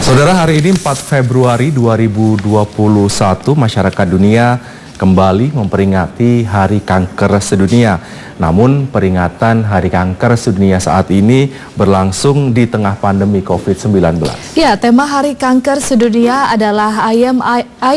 Saudara, hari ini 4 Februari 2021, masyarakat dunia kembali memperingati Hari Kanker Sedunia. Namun peringatan Hari Kanker Sedunia saat ini berlangsung di tengah pandemi COVID-19. Ya, tema Hari Kanker Sedunia adalah I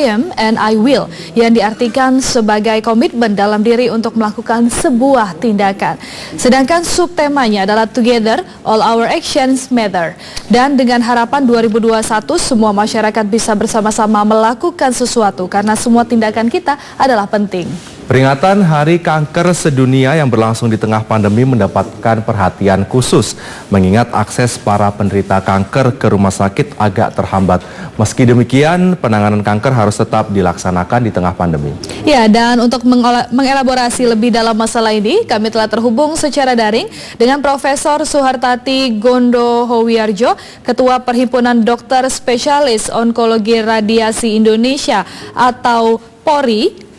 am and I will, yang diartikan sebagai komitmen dalam diri untuk melakukan sebuah tindakan. Sedangkan subtemanya adalah Together, All Our Actions Matter. Dan dengan harapan 2021 semua masyarakat bisa bersama-sama melakukan sesuatu karena semua tindakan kita adalah penting. Peringatan Hari Kanker Sedunia yang berlangsung di tengah pandemi mendapatkan perhatian khusus mengingat akses para penderita kanker ke rumah sakit agak terhambat. Meski demikian, penanganan kanker harus tetap dilaksanakan di tengah pandemi. Ya, dan untuk mengelaborasi lebih dalam masalah ini, kami telah terhubung secara daring dengan Profesor Suhartati Gondo Howiarjo, Ketua Perhimpunan Dokter Spesialis Onkologi Radiasi Indonesia atau PORI.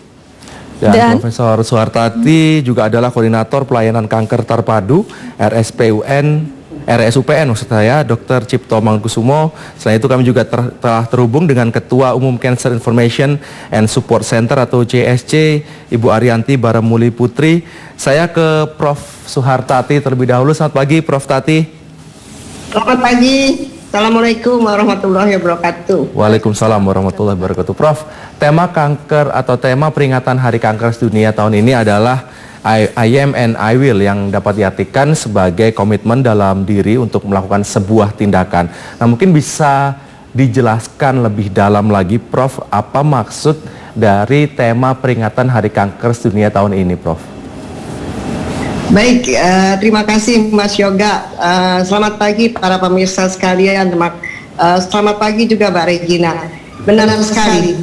Dan Profesor Suhartati juga adalah Koordinator Pelayanan Kanker Terpadu RSUPN maksud saya, Dr. Cipto Mangkusumo. Selain itu kami juga telah terhubung dengan Ketua Umum Cancer Information and Support Center atau CSC, Ibu Arianti Baramuli Putri. Saya ke Prof. Suhartati terlebih dahulu. Selamat pagi, Prof. Tati. Selamat pagi. Assalamualaikum warahmatullahi wabarakatuh. Waalaikumsalam warahmatullahi wabarakatuh. Prof, tema kanker atau tema peringatan Hari Kanker Sedunia tahun ini adalah I am and I will, yang dapat diartikan sebagai komitmen dalam diri untuk melakukan sebuah tindakan. Nah, mungkin bisa dijelaskan lebih dalam lagi, Prof, apa maksud dari tema peringatan Hari Kanker Sedunia tahun ini, Prof? Baik, terima kasih Mas Yoga. Selamat pagi para pemirsa sekalian. Selamat pagi juga Mbak Regina. Benar sekali.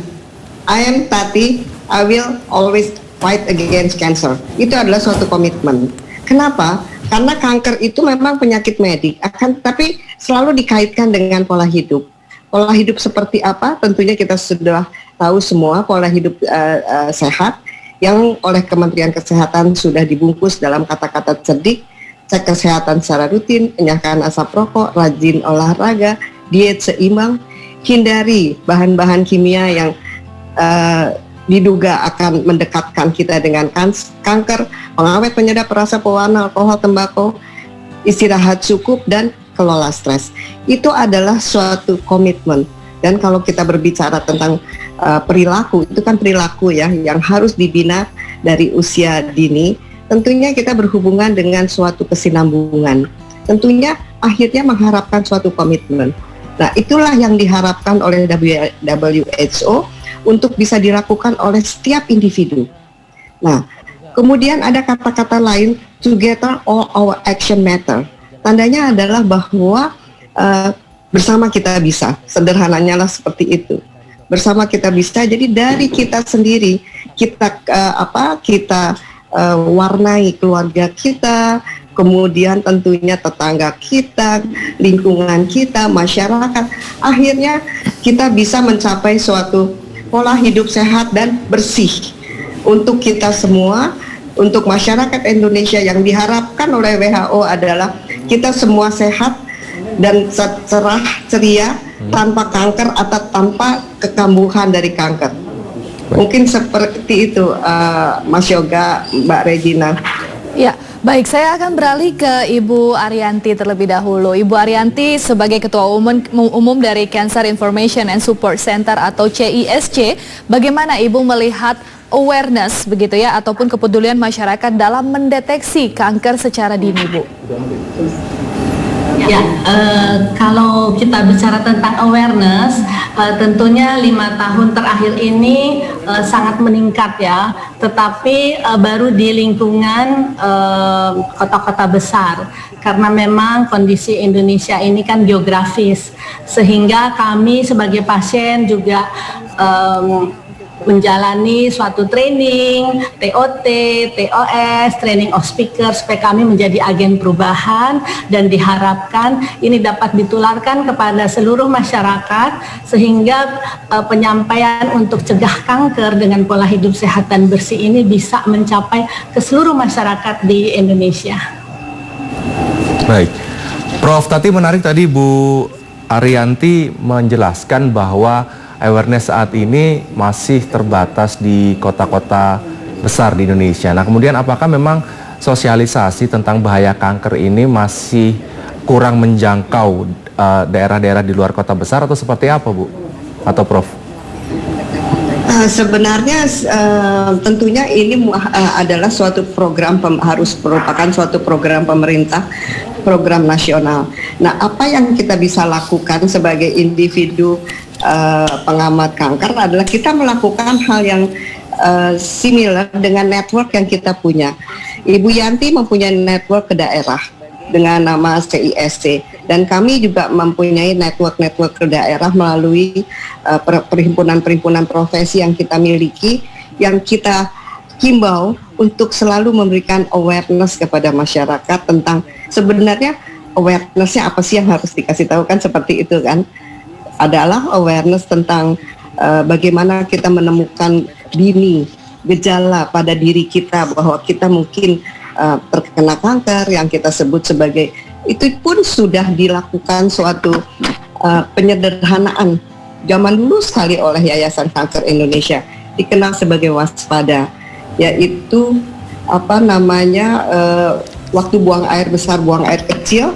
I am Tati, I will always fight against cancer. Itu adalah suatu komitmen. Kenapa? Karena kanker itu memang penyakit medik, tapi selalu dikaitkan dengan pola hidup. Pola hidup seperti apa? Tentunya kita sudah tahu semua, pola hidup sehat yang oleh Kementerian Kesehatan sudah dibungkus dalam kata-kata cerdik, cek kesehatan secara rutin, enyahkan asap rokok, rajin olahraga, diet seimbang, hindari bahan-bahan kimia yang diduga akan mendekatkan kita dengan kanker, pengawet, penyedap rasa, pewarna, alkohol, tembakau, istirahat cukup, dan kelola stres. Itu adalah suatu komitmen. Dan kalau kita berbicara tentang perilaku, itu kan perilaku ya yang harus dibina dari usia dini. Tentunya kita berhubungan dengan suatu kesinambungan. Tentunya akhirnya mengharapkan suatu komitmen. Nah, itulah yang diharapkan oleh WHO untuk bisa dilakukan oleh setiap individu. Nah, kemudian ada kata-kata lain, Together All Our Action Matter. Tandanya adalah bahwa bersama kita bisa, sederhananya lah seperti itu. Bersama kita bisa, jadi dari kita sendiri, kita warnai keluarga kita, kemudian tentunya tetangga kita, lingkungan kita, masyarakat. Akhirnya kita bisa mencapai suatu pola hidup sehat dan bersih untuk kita semua, untuk masyarakat Indonesia. Yang diharapkan oleh WHO adalah kita semua sehat dan cerah, ceria, tanpa kanker atau tanpa kekambuhan dari kanker. Mungkin seperti itu, Mas Yoga, Mbak Regina. Ya, baik, saya akan beralih ke Ibu Arianti terlebih dahulu. Ibu Arianti sebagai Ketua Umum dari Cancer Information and Support Center atau CISC, bagaimana Ibu melihat awareness begitu ya, ataupun kepedulian masyarakat dalam mendeteksi kanker secara dini, Bu? Ya, kalau kita bicara tentang awareness, tentunya 5 tahun terakhir ini sangat meningkat ya, tetapi baru di lingkungan kota-kota besar, karena memang kondisi Indonesia ini kan geografis, sehingga kami sebagai pasien juga menjalani suatu training, TOT, TOS, training of speaker, supaya kami menjadi agen perubahan, dan diharapkan ini dapat ditularkan kepada seluruh masyarakat sehingga penyampaian untuk cegah kanker dengan pola hidup sehat dan bersih ini bisa mencapai ke seluruh masyarakat di Indonesia. Baik, Prof. Tati, menarik tadi Bu Arianti menjelaskan bahwa awareness saat ini masih terbatas di kota-kota besar di Indonesia. Nah, kemudian apakah memang sosialisasi tentang bahaya kanker ini masih kurang menjangkau daerah-daerah di luar kota besar atau seperti apa, Bu? Atau Prof? Sebenarnya tentunya ini adalah suatu program harus merupakan suatu program pemerintah, program nasional. Nah, apa yang kita bisa lakukan sebagai individu pengamat kanker adalah kita melakukan hal yang similar dengan network yang kita punya. Ibu Yanti mempunyai network ke daerah dengan nama CISC, dan kami juga mempunyai network ke daerah melalui perhimpunan-perhimpunan profesi yang kita miliki, yang kita himbau untuk selalu memberikan awareness kepada masyarakat tentang sebenarnya awarenessnya apa sih yang harus dikasih tahu, kan seperti itu kan, adalah awareness tentang bagaimana kita menemukan dini gejala pada diri kita bahwa kita mungkin terkena kanker yang kita sebut sebagai, itu pun sudah dilakukan suatu penyederhanaan zaman dulu sekali oleh Yayasan Kanker Indonesia, dikenal sebagai waspada, yaitu waktu buang air besar, buang air kecil,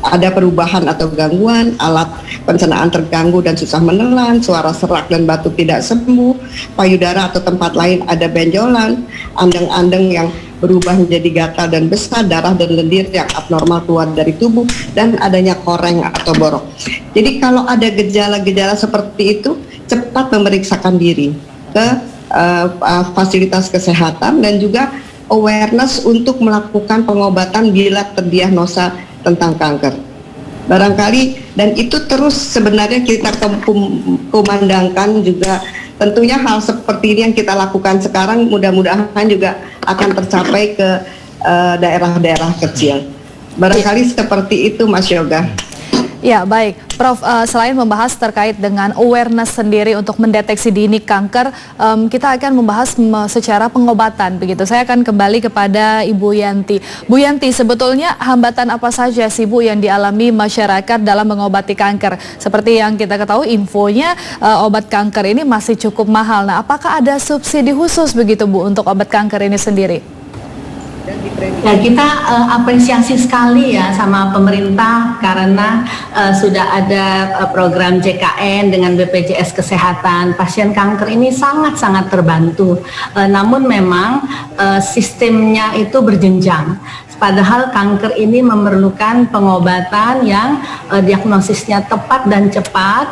ada perubahan atau gangguan, alat pencernaan terganggu dan susah menelan, suara serak dan batuk tidak sembuh, payudara atau tempat lain ada benjolan, andeng-andeng yang berubah menjadi gatal dan besar, darah dan lendir yang abnormal keluar dari tubuh, dan adanya koreng atau borok. Jadi kalau ada gejala-gejala seperti itu, cepat memeriksakan diri ke fasilitas kesehatan, dan juga awareness untuk melakukan pengobatan bila terdiagnosa tentang kanker. Barangkali, dan itu terus sebenarnya kita kumandangkan juga. Tentunya hal seperti ini yang kita lakukan sekarang mudah-mudahan juga akan tercapai ke daerah-daerah kecil. Barangkali seperti itu, Mas Yoga. Ya, baik. Prof, selain membahas terkait dengan awareness sendiri untuk mendeteksi dini kanker, kita akan membahas secara pengobatan begitu. Saya akan kembali kepada Ibu Yanti. Bu Yanti, sebetulnya hambatan apa saja sih Bu yang dialami masyarakat dalam mengobati kanker? Seperti yang kita ketahui, infonya obat kanker ini masih cukup mahal. Nah, apakah ada subsidi khusus begitu Bu untuk obat kanker ini sendiri? Ya, kita apresiasi sekali ya sama pemerintah karena sudah ada program JKN dengan BPJS Kesehatan. Pasien kanker ini sangat-sangat terbantu. Namun memang sistemnya itu berjenjang. Padahal kanker ini memerlukan pengobatan yang diagnosisnya tepat dan cepat,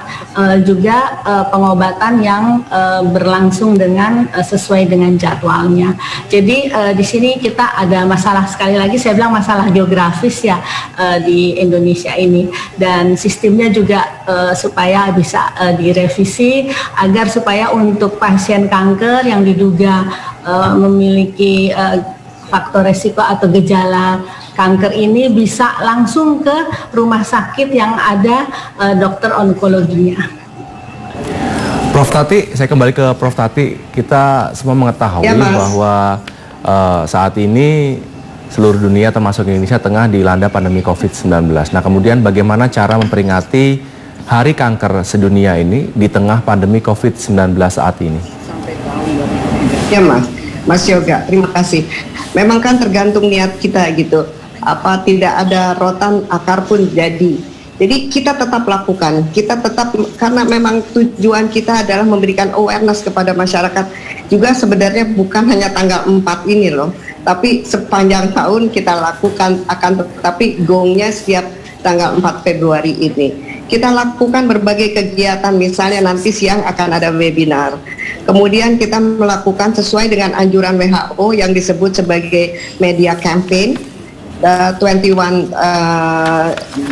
juga pengobatan yang berlangsung dengan sesuai dengan jadwalnya. Jadi di sini kita ada masalah, sekali lagi saya bilang masalah geografis ya di Indonesia ini, dan sistemnya juga supaya bisa direvisi agar supaya untuk pasien kanker yang diduga memiliki faktor resiko atau gejala kanker ini bisa langsung ke rumah sakit yang ada dokter onkologinya. Prof Tati, saya kembali ke Prof Tati. Kita semua mengetahui bahwa saat ini seluruh dunia termasuk Indonesia tengah dilanda pandemi COVID-19. Nah, kemudian bagaimana cara memperingati Hari Kanker Sedunia ini di tengah pandemi COVID-19 saat ini? Ya, Mas Yoga, terima kasih. Memang kan tergantung niat kita gitu. Apa tidak ada rotan akar pun jadi. Jadi kita tetap lakukan. Kita tetap, karena memang tujuan kita adalah memberikan awareness kepada masyarakat. Juga sebenarnya bukan hanya tanggal 4 ini loh, tapi sepanjang tahun kita lakukan, akan tetapi gongnya setiap tanggal 4 Februari ini. Kita lakukan berbagai kegiatan, misalnya nanti siang akan ada webinar. Kemudian kita melakukan sesuai dengan anjuran WHO yang disebut sebagai media campaign, 21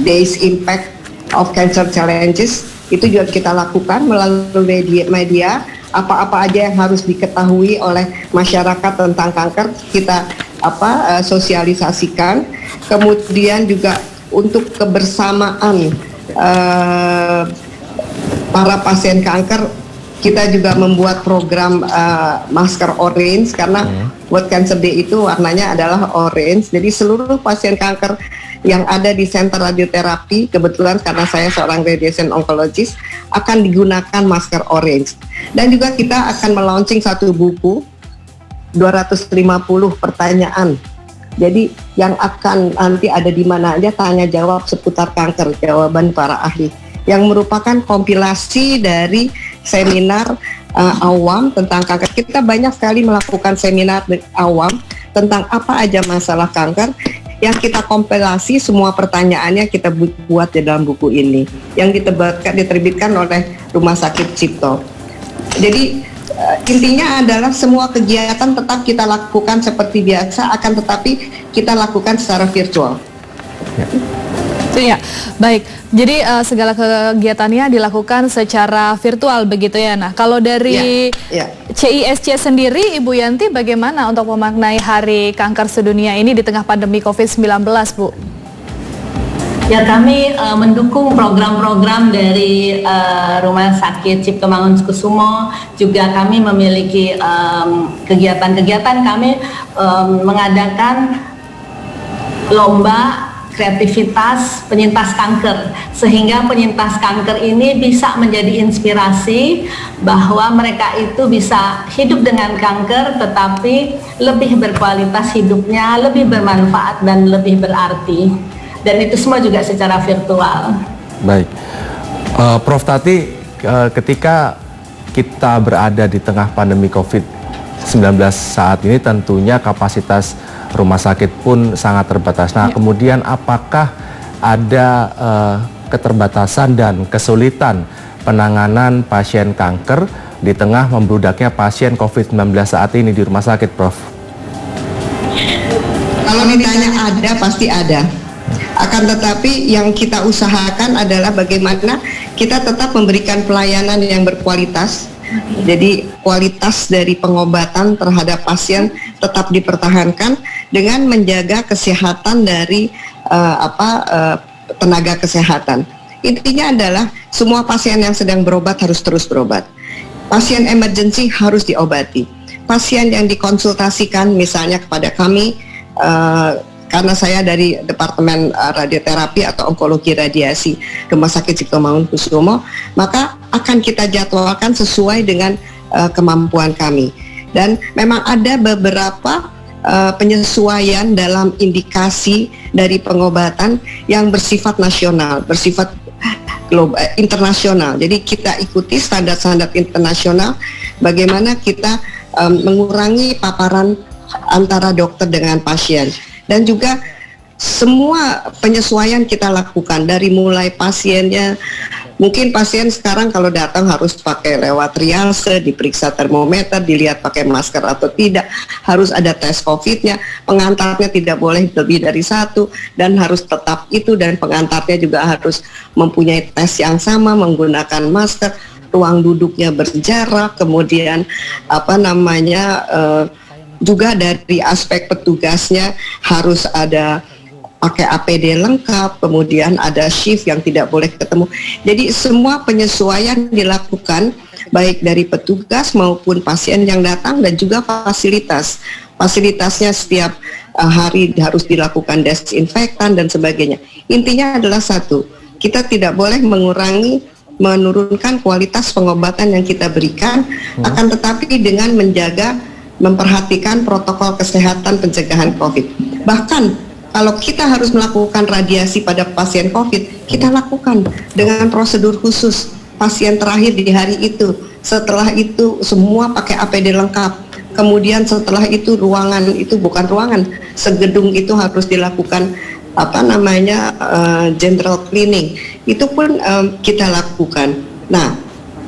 days impact of cancer challenges. Itu juga kita lakukan melalui media. Apa-apa aja yang harus diketahui oleh masyarakat tentang kanker kita sosialisasikan. Kemudian juga untuk kebersamaan para pasien kanker Kita juga membuat program masker orange karena World Cancer Day itu warnanya adalah orange. Jadi seluruh pasien kanker yang ada di center radioterapi, kebetulan karena saya seorang radiation oncologist, akan digunakan masker orange. Dan juga kita akan melaunching satu buku 250 pertanyaan. Jadi yang akan nanti ada di mana aja tanya jawab seputar kanker, jawaban para ahli, yang merupakan kompilasi dari seminar awam tentang kanker. Kita banyak sekali melakukan seminar awam tentang apa aja masalah kanker, yang kita kompilasi semua pertanyaannya kita buat di dalam buku ini, yang diterbitkan oleh Rumah Sakit Cipto. Jadi intinya adalah semua kegiatan tetap kita lakukan seperti biasa, akan tetapi kita lakukan secara virtual. Ya, baik. Jadi segala kegiatannya dilakukan secara virtual begitu ya. Nah, kalau dari CISC sendiri, Ibu Yanti, bagaimana untuk memaknai Hari Kanker Sedunia ini di tengah pandemi COVID-19, Bu? Ya, kami mendukung program-program dari Rumah Sakit Cipto Mangunkusumo. Juga kami memiliki kegiatan-kegiatan. Kami mengadakan lomba kreativitas penyintas kanker, sehingga penyintas kanker ini bisa menjadi inspirasi bahwa mereka itu bisa hidup dengan kanker tetapi lebih berkualitas hidupnya, lebih bermanfaat dan lebih berarti. Dan itu semua juga secara virtual. Baik, Prof Tati, ketika kita berada di tengah pandemi COVID-19 saat ini, tentunya kapasitas rumah sakit pun sangat terbatas. Nah, kemudian apakah ada keterbatasan dan kesulitan penanganan pasien kanker di tengah membludaknya pasien COVID-19 saat ini di rumah sakit, Prof? Kalau ditanya ada, pasti ada. Akan tetapi yang kita usahakan adalah bagaimana kita tetap memberikan pelayanan yang berkualitas. Jadi kualitas dari pengobatan terhadap pasien tetap dipertahankan dengan menjaga kesehatan dari tenaga kesehatan. Intinya adalah semua pasien yang sedang berobat harus terus berobat. Pasien emergency harus diobati. Pasien yang dikonsultasikan misalnya kepada kami, karena saya dari Departemen Radioterapi atau Onkologi Radiasi Rumah Sakit Cipto Mangunkusumo, maka akan kita jadwalkan sesuai dengan kemampuan kami. Dan memang ada beberapa penyesuaian dalam indikasi dari pengobatan yang bersifat nasional, bersifat global, internasional. Jadi kita ikuti standar-standar internasional bagaimana kita mengurangi paparan antara dokter dengan pasien. Dan juga semua penyesuaian kita lakukan dari mulai pasiennya. Mungkin pasien sekarang kalau datang harus pakai lewat triase, diperiksa termometer, dilihat pakai masker atau tidak, harus ada tes COVID-nya, pengantarnya tidak boleh lebih dari satu, dan harus tetap itu, dan pengantarnya juga harus mempunyai tes yang sama, menggunakan masker, ruang duduknya berjarak, kemudian juga dari aspek petugasnya harus ada pakai APD lengkap, kemudian ada shift yang tidak boleh ketemu. Jadi semua penyesuaian dilakukan baik dari petugas maupun pasien yang datang, dan juga fasilitas. Fasilitasnya setiap hari harus dilakukan desinfektan dan sebagainya. Intinya adalah satu, kita tidak boleh menurunkan kualitas pengobatan yang kita berikan, akan tetapi dengan memperhatikan protokol kesehatan pencegahan COVID. Bahkan kalau kita harus melakukan radiasi pada pasien COVID, kita lakukan dengan prosedur khusus. Pasien terakhir di hari itu, setelah itu semua pakai APD lengkap. Kemudian setelah itu ruangan itu bukan ruangan, segedung itu harus dilakukan general cleaning. Itu pun kita lakukan. Nah,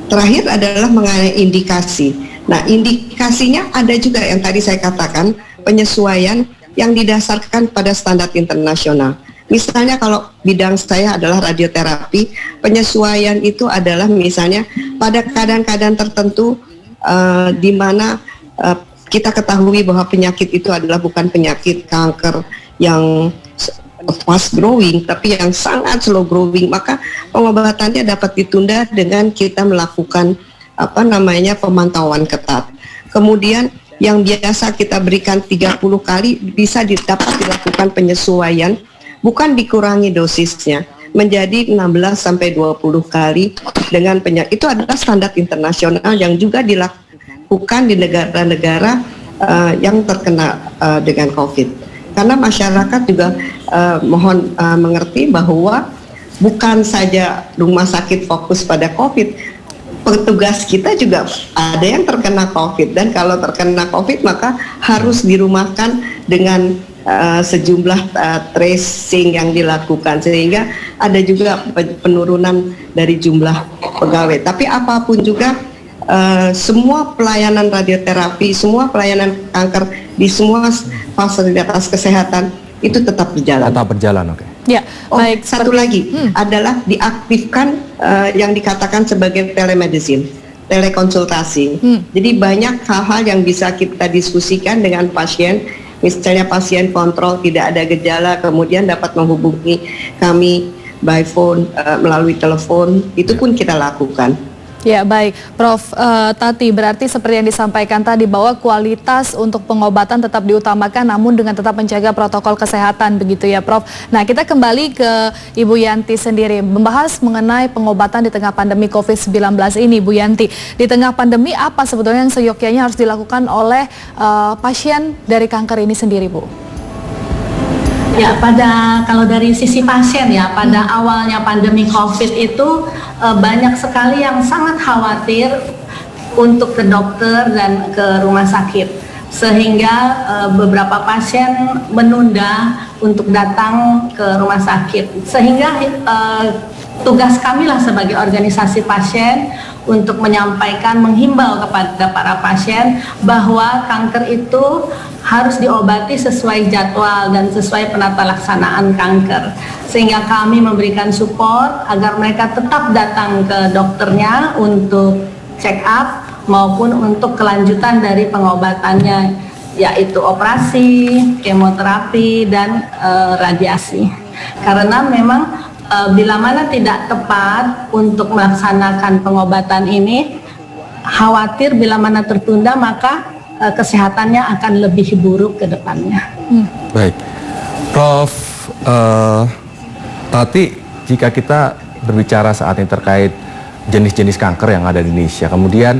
terakhir adalah mengenai indikasi. Nah, indikasinya ada juga yang tadi saya katakan, penyesuaian yang didasarkan pada standar internasional. Misalnya kalau bidang saya adalah radioterapi, penyesuaian itu adalah misalnya pada keadaan-keadaan tertentu di mana kita ketahui bahwa penyakit itu adalah bukan penyakit kanker yang fast growing, tapi yang sangat slow growing, maka pengobatannya dapat ditunda dengan kita melakukan pemantauan ketat. Kemudian yang biasa kita berikan 30 kali bisa dapat dilakukan penyesuaian, bukan dikurangi dosisnya menjadi 16 sampai 20 kali dengan itu adalah standar internasional yang juga dilakukan di negara-negara yang terkena dengan COVID. Karena masyarakat juga mohon mengerti bahwa bukan saja rumah sakit fokus pada COVID, petugas kita juga ada yang terkena COVID, dan kalau terkena COVID maka harus dirumahkan dengan sejumlah tracing yang dilakukan, sehingga ada juga penurunan dari jumlah pegawai. Tapi apapun juga semua pelayanan radioterapi, semua pelayanan kanker di semua fasilitas kesehatan itu tetap berjalan. Tetap berjalan, oke. Ya, baik. Satu lagi adalah diaktifkan yang dikatakan sebagai telemedicine, telekonsultasi. Jadi banyak hal-hal yang bisa kita diskusikan dengan pasien. Misalnya pasien kontrol tidak ada gejala, kemudian dapat menghubungi kami by phone, melalui telepon, itu pun kita lakukan. Ya, baik, Prof. Tati, berarti seperti yang disampaikan tadi bahwa kualitas untuk pengobatan tetap diutamakan namun dengan tetap menjaga protokol kesehatan, begitu ya, Prof. Nah, kita kembali ke Ibu Yanti sendiri membahas mengenai pengobatan di tengah pandemi COVID-19 ini, Bu Yanti. Di tengah pandemi apa sebetulnya yang seyogyanya harus dilakukan oleh pasien dari kanker ini sendiri, Bu? Ya, kalau dari sisi pasien ya, pada awalnya pandemi COVID itu banyak sekali yang sangat khawatir untuk ke dokter dan ke rumah sakit, sehingga beberapa pasien menunda untuk datang ke rumah sakit, sehingga tugas kamilah sebagai organisasi pasien untuk menyampaikan, menghimbau kepada para pasien bahwa kanker itu harus diobati sesuai jadwal dan sesuai penata laksanaan kanker, sehingga kami memberikan support agar mereka tetap datang ke dokternya untuk check up maupun untuk kelanjutan dari pengobatannya, yaitu operasi, kemoterapi, dan radiasi. Karena memang bila mana tidak tepat untuk melaksanakan pengobatan ini, khawatir bila mana tertunda maka kesehatannya akan lebih buruk ke depannya. Baik, Prof. Tati, jika kita berbicara saat ini terkait jenis-jenis kanker yang ada di Indonesia, kemudian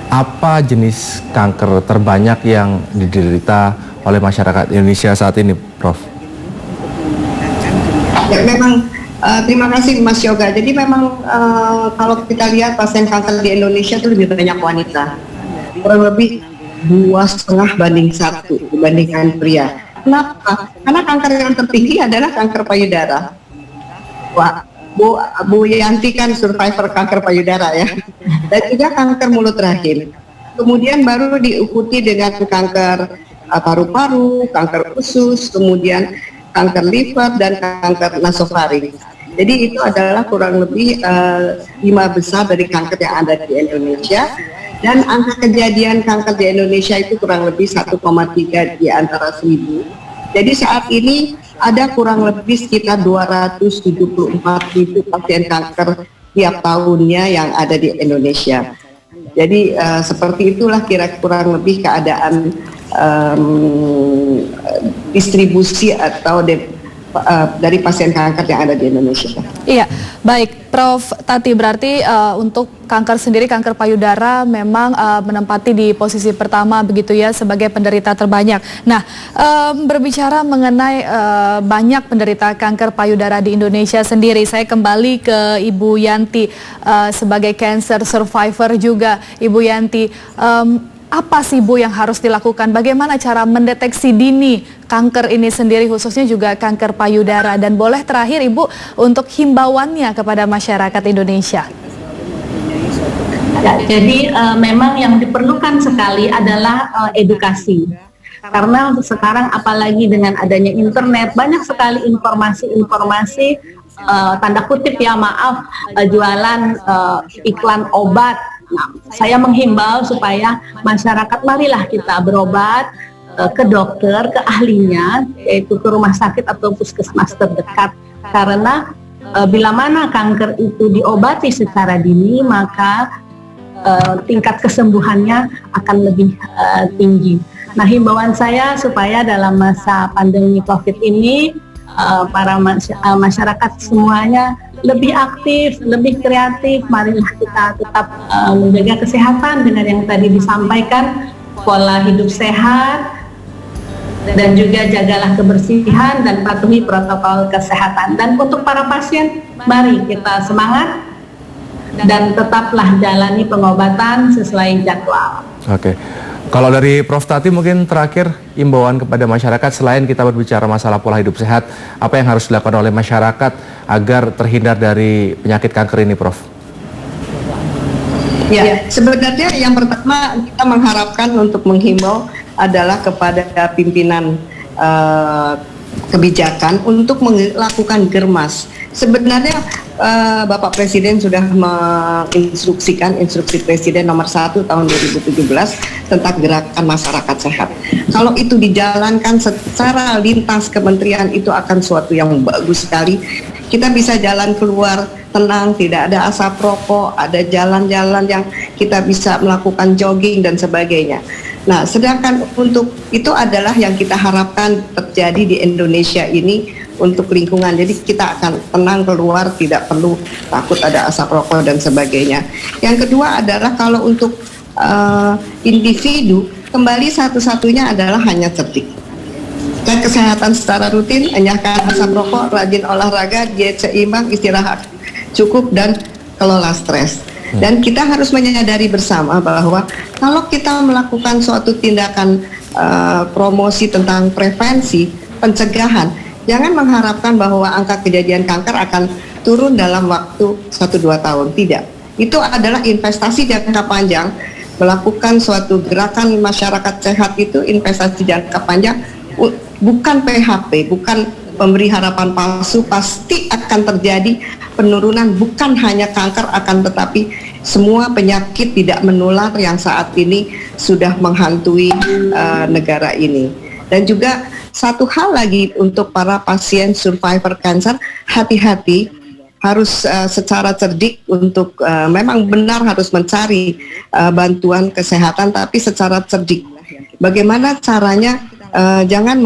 apa jenis kanker terbanyak yang diderita oleh masyarakat Indonesia saat ini, Prof? Ya, memang terima kasih Mas Yoga. Jadi memang kalau kita lihat pasien kanker di Indonesia itu lebih banyak wanita, kurang lebih 2,5 banding 1 dibandingkan pria. Kenapa? Karena kanker yang tertinggi adalah kanker payudara. Wah, Bu Yanti kan survivor kanker payudara ya, dan juga kanker mulut rahim. Kemudian baru diikuti dengan kanker paru-paru, kanker usus, kemudian kanker liver dan kanker nasofaring. Jadi itu adalah kurang lebih 5 besar dari kanker yang ada di Indonesia. Dan angka kejadian kanker di Indonesia itu kurang lebih 1,3 di antara 1.000. Jadi saat ini ada kurang lebih sekitar 274.000 pasien kanker tiap tahunnya yang ada di Indonesia. Jadi seperti itulah kurang lebih keadaan distribusi atau dari pasien kanker yang ada di Indonesia. Iya, baik, Prof. Tati, berarti untuk kanker sendiri, kanker payudara memang menempati di posisi pertama begitu ya sebagai penderita terbanyak. Nah, berbicara mengenai banyak penderita kanker payudara di Indonesia sendiri, saya kembali ke Ibu Yanti sebagai cancer survivor juga. Ibu Yanti, apa sih Bu yang harus dilakukan? Bagaimana cara mendeteksi dini kanker ini sendiri, khususnya juga kanker payudara? Dan boleh terakhir Ibu untuk himbauannya kepada masyarakat Indonesia. Ya, jadi memang yang diperlukan sekali adalah edukasi. Karena untuk sekarang apalagi dengan adanya internet, banyak sekali informasi-informasi tanda kutip ya maaf, jualan iklan obat. Nah, saya menghimbau supaya masyarakat marilah kita berobat ke dokter, ke ahlinya, yaitu ke rumah sakit atau puskesmas terdekat. Karena bila mana kanker itu diobati secara dini, maka tingkat kesembuhannya akan lebih tinggi. Nah, himbauan saya supaya dalam masa pandemi COVID ini para masyarakat semuanya lebih aktif, lebih kreatif. Marilah kita tetap menjaga kesehatan dengan yang tadi disampaikan, pola hidup sehat, dan juga jagalah kebersihan dan patuhi protokol kesehatan. Dan untuk para pasien, mari kita semangat dan tetaplah jalani pengobatan sesuai jadwal. Oke. Kalau dari Prof Tati mungkin terakhir imbauan kepada masyarakat selain kita berbicara masalah pola hidup sehat, apa yang harus dilakukan oleh masyarakat agar terhindar dari penyakit kanker ini, Prof? Ya, sebenarnya yang pertama kita mengharapkan untuk menghimbau adalah kepada pimpinan kebijakan untuk melakukan germas. Sebenarnya Bapak Presiden sudah menginstruksikan instruksi Presiden nomor 1 tahun 2017 tentang gerakan masyarakat sehat. Kalau itu dijalankan secara lintas kementerian itu akan suatu yang bagus sekali. Kita bisa jalan keluar tenang, tidak ada asap rokok, ada jalan-jalan yang kita bisa melakukan jogging dan sebagainya. Nah, sedangkan untuk itu adalah yang kita harapkan terjadi di Indonesia ini untuk lingkungan. Jadi kita akan tenang keluar, tidak perlu takut ada asap rokok dan sebagainya. Yang kedua adalah kalau untuk individu, kembali satu-satunya adalah hanya cerdik. Cek kesehatan secara rutin, enyahkan asap rokok, rajin olahraga, diet seimbang, istirahat cukup, dan kelola stres. Dan kita harus menyadari bersama bahwa kalau kita melakukan suatu tindakan promosi tentang prevensi, pencegahan, jangan mengharapkan bahwa angka kejadian kanker akan turun dalam waktu 1-2 tahun. Tidak. Itu adalah investasi jangka panjang. Melakukan suatu gerakan masyarakat sehat itu investasi jangka panjang, bukan PHP, bukan memberi harapan palsu. Pasti akan terjadi penurunan, bukan hanya kanker, akan tetapi semua penyakit tidak menular yang saat ini sudah menghantui negara ini. Dan juga satu hal lagi untuk para pasien survivor cancer, hati-hati, harus secara cerdik untuk memang benar harus mencari bantuan kesehatan, tapi secara cerdik. Bagaimana caranya? Jangan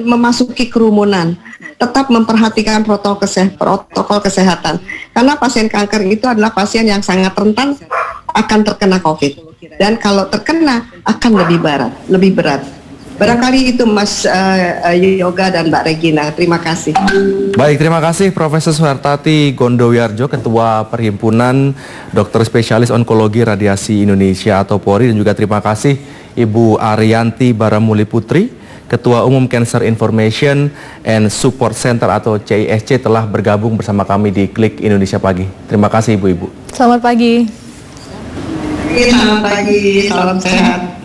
memasuki kerumunan, tetap memperhatikan protokol kesehatan, karena pasien kanker itu adalah pasien yang sangat rentan akan terkena COVID, dan kalau terkena akan lebih berat. Barangkali itu Mas Yoga dan Mbak Regina. Terima kasih. Baik, terima kasih Profesor Suhartati Gondowiardjo, Ketua Perhimpunan Dokter Spesialis Onkologi Radiasi Indonesia atau PORI, dan juga terima kasih Ibu Ariyanti Baramuli Putri, Ketua Umum Cancer Information and Support Center atau CISC, telah bergabung bersama kami di Klik Indonesia Pagi. Terima kasih Ibu-Ibu. Selamat pagi. Selamat pagi, salam sehat.